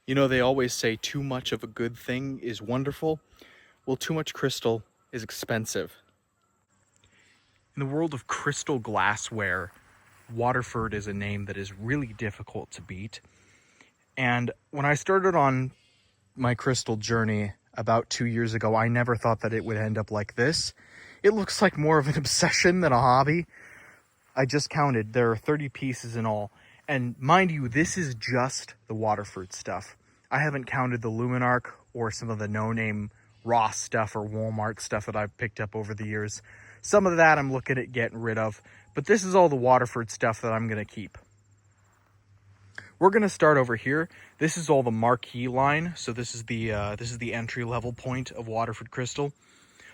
You know, they always say too much of a good thing is wonderful. Well, too much crystal is expensive. In the world of crystal glassware, Waterford is a name that is really difficult to beat. And when I started on my crystal journey about 2 years ago, I never thought that it would end up like this. It looks like more of an obsession than a hobby. I just counted, there are 30 pieces in all. And mind you, this is just the Waterford stuff. I haven't counted the Luminarch or some of the no-name Ross stuff or Walmart stuff that I've picked up over the years. Some of that I'm looking at getting rid of, but this is all the Waterford stuff that I'm going to keep. We're going to start over here. This is all the Marquee line, so this is the entry-level point of Waterford Crystal.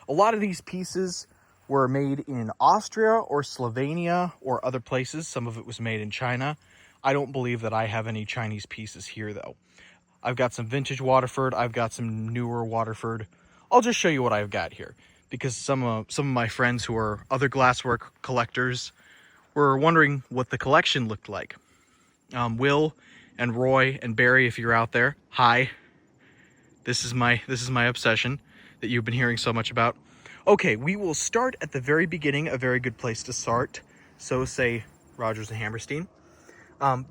A lot of these pieces were made in Austria or Slovenia or other places. Some of it was made in China. I don't believe that I have any Chinese pieces here, though. I've got some vintage Waterford. I've got some newer Waterford. I'll just show you what I've got here, because some of my friends who are other glassware collectors were wondering what the collection looked like. Will and Roy and Barry, if you're out there, hi. This is my obsession that you've been hearing so much about. Okay, we will start at the very beginning, a very good place to start. So say Rogers and Hammerstein.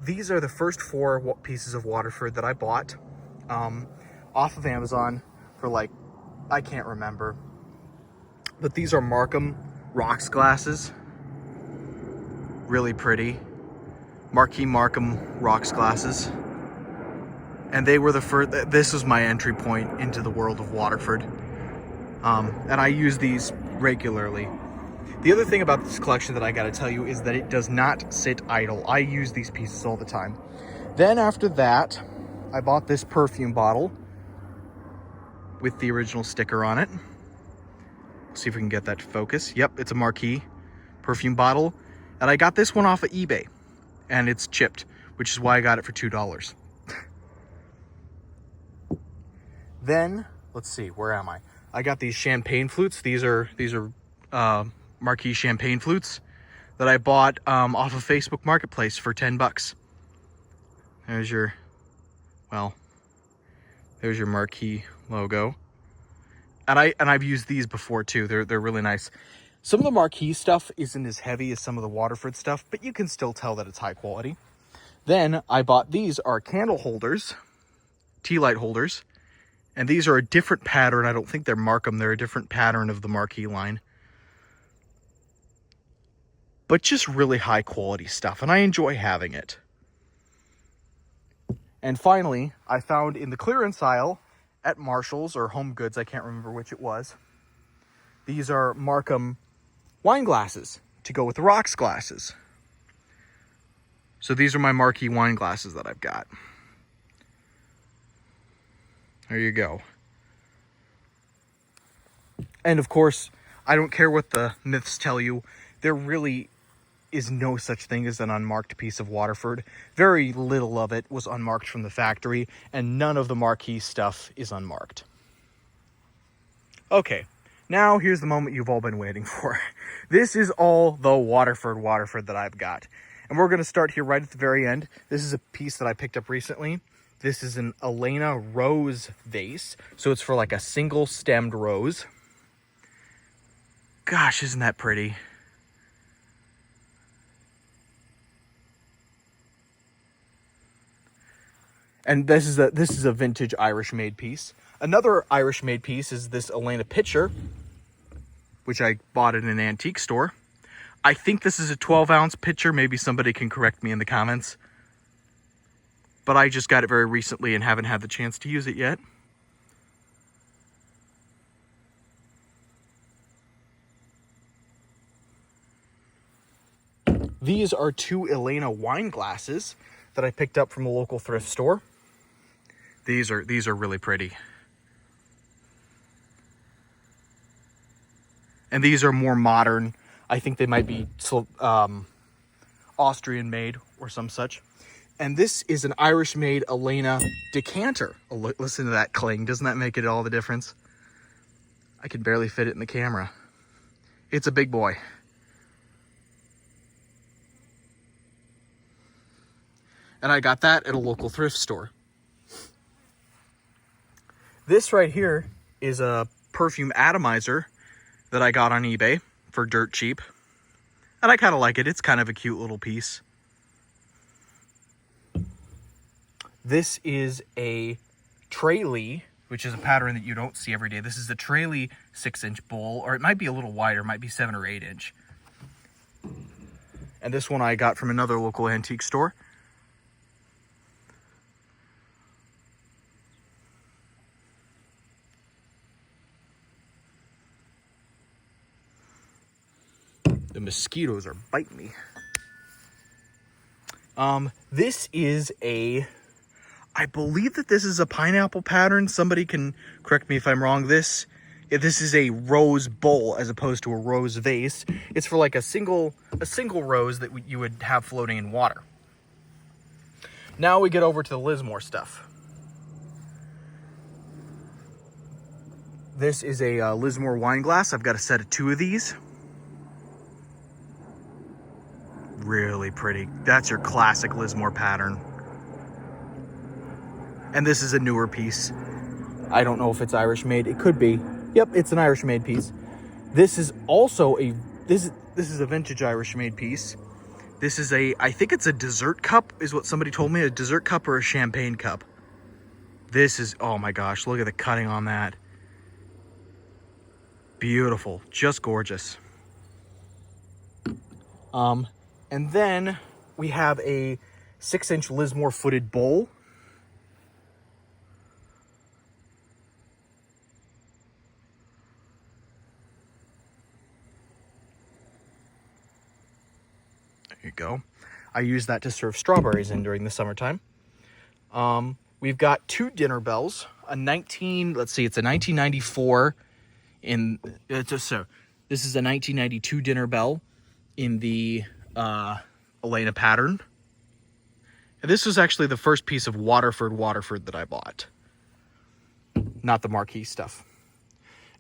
These are the first 4 pieces of Waterford that I bought off of Amazon for like, I can't remember. But these are Markham rocks glasses. Really pretty. Marquis Markham rocks glasses. And they were the first, this was my entry point into the world of Waterford. And I use these regularly. The other thing about this collection that I gotta tell you is that it does not sit idle. I use these pieces all the time. Then after that, I bought this perfume bottle with the original sticker on it. See if we can get that to focus. Yep, it's a Marquee perfume bottle. And I got this one off of eBay. And it's chipped, which is why I got it for $2. Then, let's see, where am I? I got these champagne flutes. These are Marquee champagne flutes that I bought off of Facebook Marketplace for $10. There's your Marquee logo. And I've used these before too. They're really nice. Some of the Marquee stuff isn't as heavy as some of the Waterford stuff, but you can still tell that it's high quality. Then I bought these are candle holders, tea light holders. And these are a different pattern. I don't think they're Markham. They're a different pattern of the Marquee line. But just really high quality stuff. And I enjoy having it. And finally, I found in the clearance aisle at Marshall's or Home Goods, I can't remember which it was. These are Markham wine glasses to go with the rocks glasses. So these are my Marquee wine glasses that I've got. There you go. And of course, I don't care what the myths tell you. There really is no such thing as an unmarked piece of Waterford. Very little of it was unmarked from the factory, and none of the Marquee stuff is unmarked. Okay, now here's the moment you've all been waiting for. This is all the Waterford that I've got. And we're going to start here right at the very end. This is a piece that I picked up recently. This is an Elena rose vase. So it's for like a single stemmed rose. Gosh, isn't that pretty? And this is a vintage Irish made piece. Another Irish made piece is this Elena pitcher, which I bought at an antique store. I think this is a 12-ounce pitcher. Maybe somebody can correct me in the comments. But I just got it very recently and haven't had the chance to use it yet. These are 2 Elena wine glasses that I picked up from a local thrift store. These are really pretty. And these are more modern. I think they might be Austrian made or some such. And this is an Irish-made Elena decanter. Listen to that cling. Doesn't that make it all the difference? I can barely fit it in the camera. It's a big boy. And I got that at a local thrift store. This right here is a perfume atomizer that I got on eBay for dirt cheap. And I kind of like it. It's kind of a cute little piece. This is a Tralee, which is a pattern that you don't see every day. This is the Tralee 6-inch bowl, or it might be a little wider, it might be 7 or 8 inch. And this one I got from another local antique store. The mosquitoes are biting me. This is I believe that this is a pineapple pattern. Somebody can correct me if I'm wrong. This is a rose bowl as opposed to a rose vase. It's for like a single rose that you would have floating in water. Now we get over to the Lismore stuff. This is a Lismore wine glass. I've got a set of 2 of these. Really pretty. That's your classic Lismore pattern. And this is a newer piece. I don't know if it's Irish made. It could be. Yep, it's an Irish made piece. This is also this is a vintage Irish made piece. This is I think it's a dessert cup is what somebody told me, a dessert cup or a champagne cup. This is, oh my gosh, look at the cutting on that. Beautiful, just gorgeous. And then we have a 6-inch Lismore footed bowl. There you go. I use that to serve strawberries in during the summertime. We've got 2 dinner bells. It's a 1994 this is a 1992 dinner bell in the Elena pattern. And this was actually the first piece of Waterford that I bought. Not the Marquee stuff.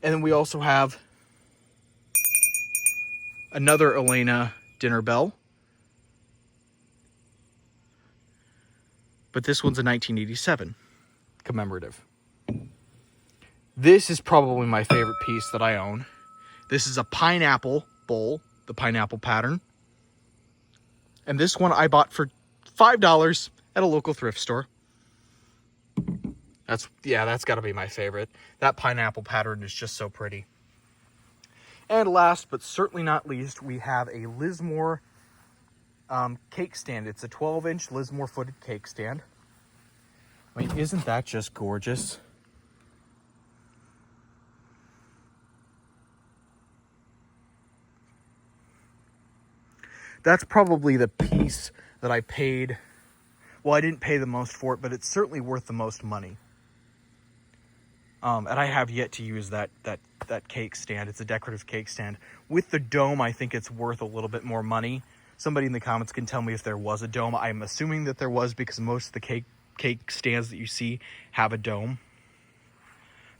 And then we also have another Elena dinner bell. But this one's a 1987 commemorative. This is probably my favorite piece that I own. This is a pineapple bowl, the pineapple pattern. And this one I bought for $5 at a local thrift store. That's got to be my favorite. That pineapple pattern is just so pretty. And last but certainly not least, we have a Lismore cake stand. It's a 12-inch Lismore footed cake stand. I mean, isn't that just gorgeous? That's probably the piece that I paid. Well, I didn't pay the most for it, but it's certainly worth the most money. And I have yet to use that cake stand. It's a decorative cake stand. With the dome, I think it's worth a little bit more money. Somebody in the comments can tell me if there was a dome. I'm assuming that there was because most of the cake stands that you see have a dome.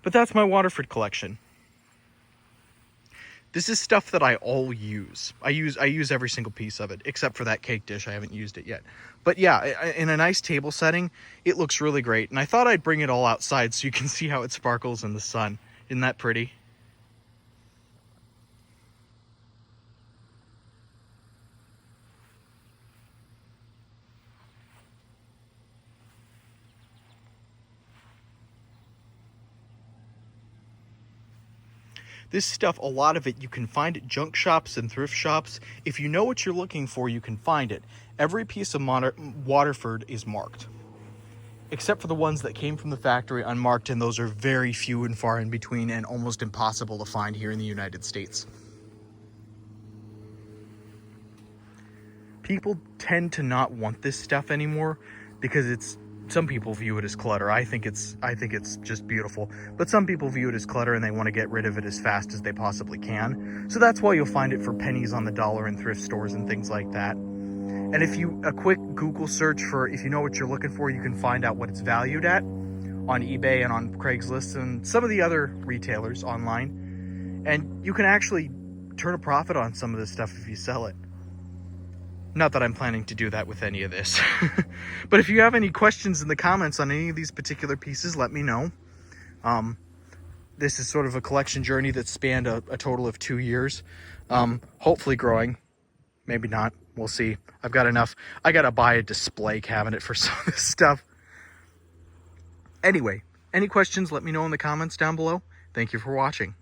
But that's my Waterford collection. This is stuff that I all use. I use every single piece of it, except for that cake dish. I haven't used it yet. But yeah, in a nice table setting, it looks really great. And I thought I'd bring it all outside so you can see how it sparkles in the sun. Isn't that pretty? This stuff, a lot of it, you can find at junk shops and thrift shops. If you know what you're looking for, you can find it. Every piece of Waterford is marked, except for the ones that came from the factory unmarked, and those are very few and far in between and almost impossible to find here in the United States. People tend to not want this stuff anymore because some people view it as clutter. I think it's just beautiful. But some people view it as clutter and they want to get rid of it as fast as they possibly can. So that's why you'll find it for pennies on the dollar in thrift stores and things like that. And a quick Google search if you know what you're looking for, you can find out what it's valued at on eBay and on Craigslist and some of the other retailers online. And you can actually turn a profit on some of this stuff if you sell it. Not that I'm planning to do that with any of this. But if you have any questions in the comments on any of these particular pieces, let me know. This is sort of a collection journey that spanned a total of 2 years. Hopefully growing, maybe not, we'll see. I've got enough. I gotta buy a display cabinet for some of this stuff. Anyway, any questions, let me know in the comments down below. Thank you for watching.